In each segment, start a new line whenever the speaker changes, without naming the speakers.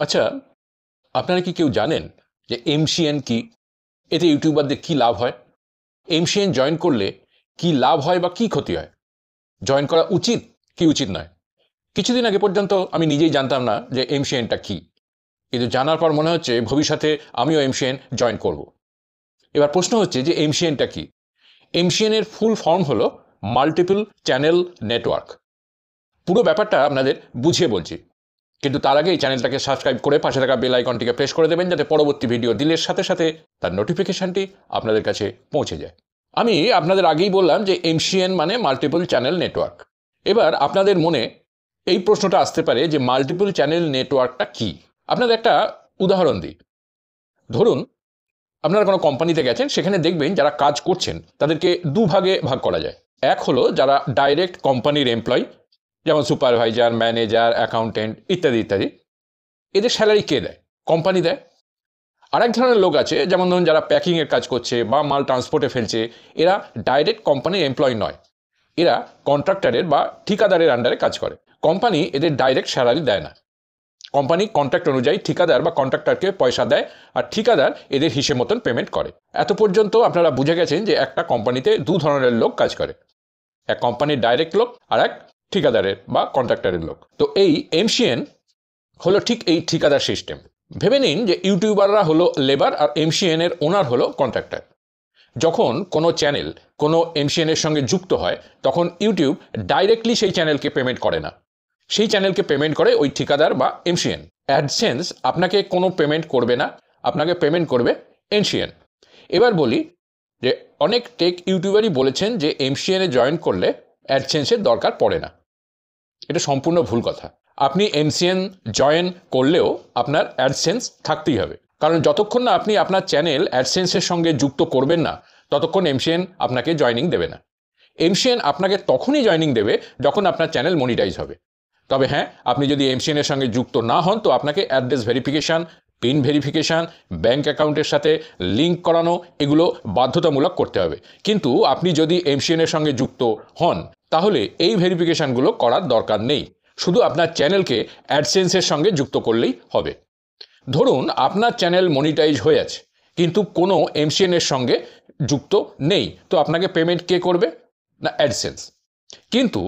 আচ্ছা, আপনারা কি কেউ জানেন যে এমসিএন কি? এতে ইউটিউবারদের কি লাভ হয়? এমসিএন জয়েন করলে কি লাভ হয় বা কি ক্ষতি হয়? জয়েন করা উচিত কি উচিত নয়? কিছুদিন আগে পর্যন্ত আমি নিজেই জানতাম না যে এমসিএনটা কি, কিন্তু জানার পর মনে হচ্ছে ভবিষ্যতে আমিও এমসিএন জয়েন করব। এবার প্রশ্ন হচ্ছে যে এমসিএনটা কি? এমসিএন এর ফুল ফর্ম হলো মাল্টিপল চ্যানেল নেটওয়ার্ক। পুরো ব্যাপারটা আপনাদের বুঝিয়ে বলছি, কিন্তু তার আগে এই চ্যানেলটাকে সাবস্ক্রাইব করে পাশে থাকা বেল আইকনটিকে প্রেস করে দেবেন, যাতে পরবর্তী ভিডিও দিলের সাথে সাথে তার নোটিফিকেশনটি আপনাদের কাছে পৌঁছে যায়। আমি আপনাদের আগেই বললাম যে এমসিএন মানে মাল্টিপল চ্যানেল নেটওয়ার্ক। এবার আপনাদের মনে এই প্রশ্নটা আসতে পারে যে মাল্টিপল চ্যানেল নেটওয়ার্কটা কি। আপনাদের একটা উদাহরণ দিই। ধরুন আপনারা কোনো কোম্পানিতে গেছেন, সেখানে দেখবেন যারা কাজ করছেন তাদেরকে দুভাগে ভাগ করা যায়। এক হলো যারা ডাইরেক্ট কোম্পানির এমপ্লয়ি, যেমন সুপারভাইজার, ম্যানেজার, অ্যাকাউন্টেন্ট ইত্যাদি ইত্যাদি। এদের স্যালারি কে দেয়? কোম্পানি দেয়। আরেক ধরনের লোক আছে, যেমন ধরুন যারা প্যাকিংয়ের কাজ করছে বা মাল ট্রান্সপোর্টে ফেলছে, এরা ডাইরেক্ট কোম্পানির এমপ্লয়ি নয়, এরা কন্ট্রাক্টরের বা ঠিকাদারের আন্ডারে কাজ করে। কোম্পানি এদের ডাইরেক্ট স্যালারি দেয় না। কোম্পানি কন্ট্রাক্ট অনুযায়ী ঠিকাদার বা কন্ট্রাক্টরকে পয়সা দেয়, আর ঠিকাদার এদের হিসেব মতন পেমেন্ট করে। এত পর্যন্ত আপনারা বুঝে গেছেন যে একটা কোম্পানিতে দু ধরনের লোক কাজ করে, এক কোম্পানির ডাইরেক্ট লোক আর এক ঠিকাদারের বা কন্ট্রাক্টরের লোক। তো এই এমসিএন হলো ঠিক এই ঠিকাদার সিস্টেম। ভেবে নিন যে ইউটিউবাররা হলো লেবার আর এমসিএন এর ওনার হলো কন্ট্রাক্টর। যখন কোনো চ্যানেল কোনো এমসিএন এর সঙ্গে যুক্ত হয়, তখন ইউটিউব ডাইরেক্টলি সেই চ্যানেলকে পেমেন্ট করে না, সেই চ্যানেলকে পেমেন্ট করে ওই ঠিকাদার বা এমসিএন। অ্যাডসেন্স আপনাকে কোনো পেমেন্ট করবে না, আপনাকে পেমেন্ট করবে এমসিএন। এবার বলি যে অনেক টেক ইউটিউবারই বলেছেন যে এমসিএন এ জয়েন করলে অ্যাডসেন্সের দরকার পড়ে না। এটা সম্পূর্ণ ভুল কথা। আপনি এমসিএন জয়েন করলেও আপনার অ্যাডসেন্স থাকতেই হবে, কারণ যতক্ষণ না আপনি আপনার চ্যানেল অ্যাডসেন্সের সঙ্গে যুক্ত করবেন না, ততক্ষণ এমসিএন আপনাকে জয়নিং দেবে না। এমসিএন আপনাকে তখনই জয়নিং দেবে যখন আপনার চ্যানেল মনিটাইজ হবে। তবে হ্যাঁ, আপনি যদি এমসিএন এর সঙ্গে যুক্ত না হন, তো আপনাকে address verification, pin verification, bank অ্যাকাউন্টের সাথে লিঙ্ক করানো, এগুলো বাধ্যতামূলক করতে হবে। কিন্তু আপনি যদি এমসিএন এর সঙ্গে যুক্ত হন, তাহলে এই ভেরিফিকেশানগুলো করার দরকার নেই। শুধু আপনার চ্যানেলকে অ্যাডসেন্সের সঙ্গে যুক্ত করলেই হবে। ধরুন আপনার চ্যানেল মনিটাইজ হয়ে আছে, কিন্তু কোনো এমসিএন এর সঙ্গে যুক্ত নেই, তো আপনাকে পেমেন্ট কে করবে? না, অ্যাডসেন্স। কিন্তু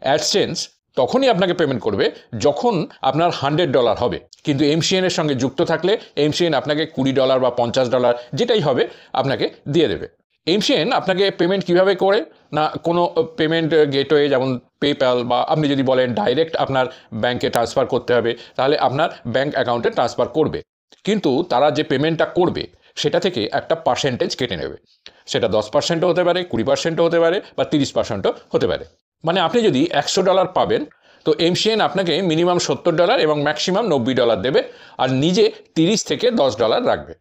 অ্যাডসেন্স তখনই আপনাকে পেমেন্ট করবে যখন আপনার $100 হবে, কিন্তু এমসিএন এর সঙ্গে যুক্ত থাকলে এমসিএন আপনাকে $20 বা $50, যেটাই হবে, আপনাকে দিয়ে দেবে। এমসিএন আপনাকে পেমেন্ট কিভাবে করে? না, কোনো পেমেন্ট গেটওয়ে যেমন পেপ্যাল, বা আপনি যদি বলেন ডাইরেক্ট আপনার ব্যাংকে ট্রান্সফার করতে হবে, তাহলে আপনার ব্যাংক অ্যাকাউন্টে ট্রান্সফার করবে। কিন্তু তারা যে পেমেন্টটা করবে সেটা থেকে একটা পার্সেন্টেজ কেটে নেবে। সেটা 10%ও হতে পারে, 20%ও হতে পারে, বা 30%ও হতে পারে। মানে আপনি যদি $100 পাবেন, তো এমসিএন আপনাকে মিনিমাম $70 এবং ম্যাক্সিমাম $90 দেবে, আর নিজে 30 থেকে $10 রাখবে।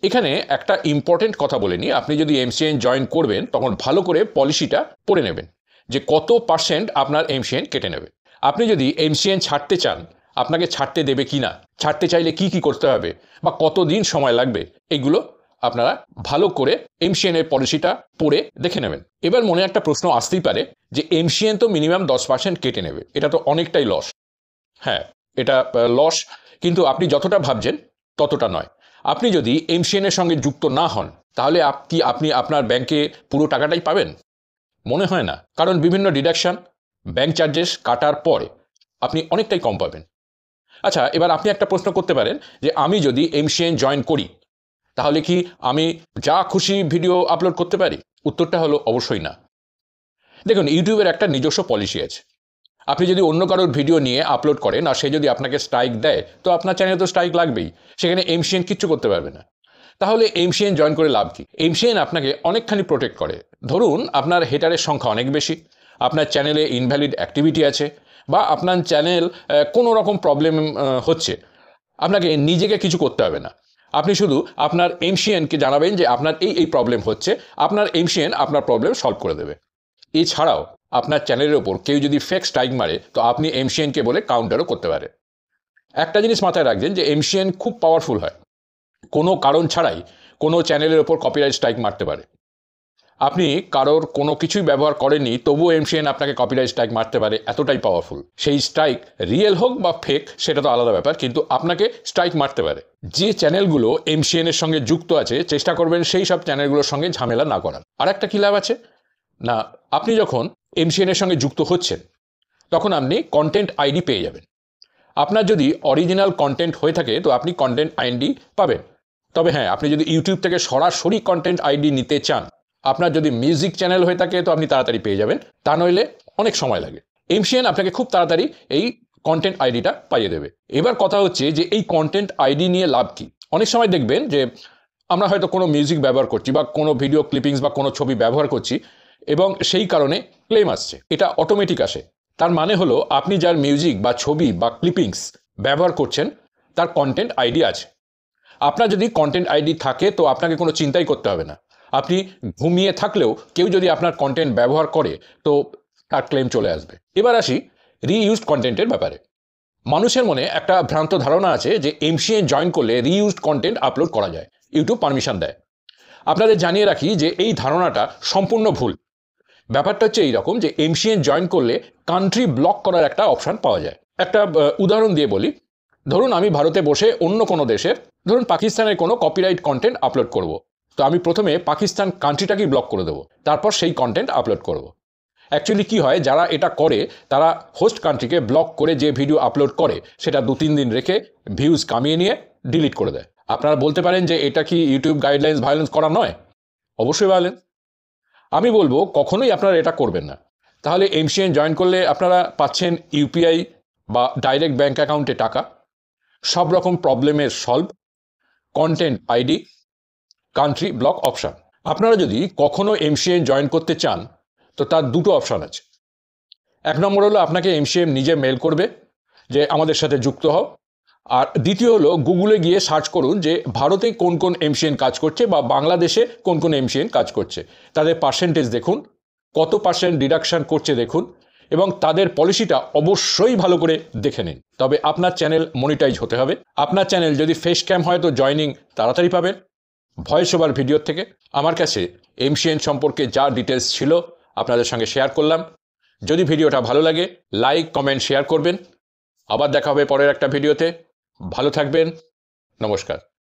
এখানে একটা ইম্পর্টেন্ট কথা বলে নিই, আপনি যদি এমসিএন জয়েন করবেন তখন ভালো করে পলিসিটা পড়ে নেবেন যে কত পার্সেন্ট আপনার এমসিএন কেটে নেবে। আপনি যদি এমসিএন ছাড়তে চান, আপনাকে ছাড়তে দেবে কি না, ছাড়তে চাইলে কি কি করতে হবে, বা কতদিন সময় লাগবে, এগুলো আপনারা ভালো করে এমসিএন এর পলিসিটা পড়ে দেখে নেবেন। এবার মনে একটা প্রশ্ন আসতেই পারে যে এমসিএন তো মিনিমাম 10% কেটে নেবে, এটা তো অনেকটাই লস। হ্যাঁ, এটা লস, কিন্তু আপনি যতটা ভাবছেন ততটা নয়। আপনি যদি এমসিএন এর সঙ্গে যুক্ত না হন, তাহলে আপনি আপনার ব্যাংকে পুরো টাকাটাই পাবেন? মনে হয় না, কারণ বিভিন্ন ডিডাকশন, ব্যাংক চার্জেস কাটার পরে আপনি অনেকটাই কম পাবেন। আচ্ছা, এবার আপনি একটা প্রশ্ন করতে পারেন যে আমি যদি এমসিএন জয়েন করি, তাহলে কি আমি যা খুশি ভিডিও আপলোড করতে পারি? উত্তরটা হলো অবশ্যই না। দেখুন, ইউটিউবের একটা নিজস্ব পলিসি আছে। আপনি যদি অন্য কারোর ভিডিও নিয়ে আপলোড করেন আর সে যদি আপনাকে স্ট্রাইক দেয়, তো আপনার চ্যানেলে তো স্ট্রাইক লাগবেই, সেখানে এমসিএন কিচ্ছু করতে পারবে না। তাহলে এমসিএন জয়েন করে লাভ কি? এমসিএন আপনাকে অনেকখানি প্রোটেক্ট করে। ধরুন আপনার হেটারের সংখ্যা অনেক বেশি, আপনার চ্যানেলে ইনভ্যালিড অ্যাক্টিভিটি আছে, বা আপনার চ্যানেল কোনো রকম প্রবলেম হচ্ছে, আপনাকে নিজেকে কিছু করতে হবে না। আপনি শুধু আপনার এমসিএনকে জানাবেন যে আপনার এই প্রবলেম হচ্ছে, আপনার এমসিএন আপনার প্রবলেম সলভ করে দেবে। এছাড়াও আপনার চ্যানেলের ওপর কেউ যদি ফেক স্ট্রাইক মারে, তো আপনি এমসিএনকে বলে কাউন্টারও করতে পারে। একটা জিনিস মাথায় রাখবেন যে এমসিএন খুব পাওয়ারফুল হয়, কোনো কারণ ছাড়াই কোনো চ্যানেলের ওপর কপিরাইট স্ট্রাইক মারতে পারে। আপনি কারোর কোনো কিছুই ব্যবহার করেননি, তবুও এমসিএন আপনাকে কপিরাইট স্ট্রাইক মারতে পারে, এতটাই পাওয়ারফুল। সেই স্ট্রাইক রিয়েল হোক বা ফেক সেটা তো আলাদা ব্যাপার, কিন্তু আপনাকে স্ট্রাইক মারতে পারে। যে চ্যানেলগুলো এমসিএন এর সঙ্গে যুক্ত আছে চেষ্টা করবেন সেই সব চ্যানেলগুলোর সঙ্গে ঝামেলা না করার। আর একটা কী লাভ আছে না, আপনি যখন এমসিএন এর সঙ্গে যুক্ত হচ্ছেন তখন আপনি কন্টেন্ট আইডি পেয়ে যাবেন। আপনার যদি অরিজিনাল কন্টেন্ট হয়ে থাকে তো আপনি কন্টেন্ট আইডি পাবেন। তবে হ্যাঁ, আপনি যদি ইউটিউব থেকে সরাসরি কন্টেন্ট আইডি নিতে চান, আপনার যদি মিউজিক চ্যানেল হয়ে থাকে তো আপনি তাড়াতাড়ি পেয়ে যাবেন, তা নইলে অনেক সময় লাগে। এমসিএন আপনাকে খুব তাড়াতাড়ি এই কন্টেন্ট আইডিটা পাইয়ে দেবে। এবার কথা হচ্ছে যে এই কন্টেন্ট আইডি নিয়ে লাভ কি। অনেক সময় দেখবেন যে আমরা হয়তো কোনো মিউজিক ব্যবহার করছি বা কোনো ভিডিও ক্লিপিংস বা কোনো ছবি ব্যবহার করছি এবং সেই কারণে ক্লেম আসছে। এটা অটোমেটিক আসে। তার মানে হলো আপনি যার মিউজিক বা ছবি বা ক্লিপিংস ব্যবহার করছেন তার কন্টেন্ট আইডি আছে। আপনার যদি কন্টেন্ট আইডি থাকে তো আপনাকে কোনো চিন্তাই করতে হবে না। আপনি ঘুমিয়ে থাকলেও কেউ যদি আপনার কন্টেন্ট ব্যবহার করে তো তার ক্লেম চলে আসবে। এবার আসি রিইউজড কন্টেন্টের ব্যাপারে। মানুষের মনে একটা ভ্রান্ত ধারণা আছে যে এমসিএন জয়েন করলে রিইউজড কন্টেন্ট আপলোড করা যায়, ইউটিউব পারমিশন দেয়। আপনাদের জানিয়ে রাখি যে এই ধারণাটা সম্পূর্ণ ভুল। ব্যাপারটা হচ্ছে এইরকম যে এমসিএন জয়েন করলে কান্ট্রি ব্লক করার একটা অপশান পাওয়া যায়। একটা উদাহরণ দিয়ে বলি, ধরুন আমি ভারতে বসে অন্য কোনো দেশের, ধরুন পাকিস্তানের কোনো কপিরাইট কন্টেন্ট আপলোড করব। তো আমি প্রথমে পাকিস্তান কান্ট্রিটাকেই ব্লক করে দেবো, তারপর সেই কন্টেন্ট আপলোড করব। অ্যাকচুয়ালি কী হয়, যারা এটা করে তারা হোস্ট কান্ট্রিকে ব্লক করে যে ভিডিও আপলোড করে সেটা 2-3 দিন রেখে ভিউজ কামিয়ে নিয়ে ডিলিট করে দেয়। আপনারা বলতে পারেন যে এটা কি ইউটিউব গাইডলাইন্স ভায়োলেন্স করা নয়? অবশ্যই ভায়োলেন্স। আমি বলবো কখনোই আপনারা এটা করবেন না। তাহলে এমসিএন জয়েন করলে আপনারা পাচ্ছেন ইউপিআই বা ডাইরেক্ট ব্যাঙ্ক অ্যাকাউন্টে টাকা, সব রকম প্রবলেমের solve, content ID, country block option. আপনারা যদি কখনো এমসিএন জয়েন করতে চান তো তার দুটো অপশান আছে। এক নম্বর হলো আপনাকে এমসিএন নিজে মেল করবে যে আমাদের সাথে যুক্ত হও, আর দ্বিতীয় হলো গুগলে গিয়ে সার্চ করুন যে ভারতে কোন কোন এমসিএন কাজ করছে বা বাংলাদেশে কোন কোন এমসিএন কাজ করছে, তাদের পার্সেন্টেজ দেখুন, কত পার্সেন্ট ডিডাকশান করছে দেখুন, এবং তাদের পলিসিটা অবশ্যই ভালো করে দেখে নিন। তবে আপনার চ্যানেল মনিটাইজ হতে হবে। আপনার চ্যানেল যদি ফেস ক্যাম হয় তো জয়নিং তাড়াতাড়ি পাবেন ভয়েস ওভার ভিডিওর থেকে। আমার কাছে এমসিএন সম্পর্কে যা ডিটেলস ছিল আপনাদের সঙ্গে শেয়ার করলাম। যদি ভিডিওটা ভালো লাগে লাইক কমেন্ট শেয়ার করবেন। আবার দেখা হবে পরের একটা ভিডিওতে। ভালো থাকবেন। নমস্কার।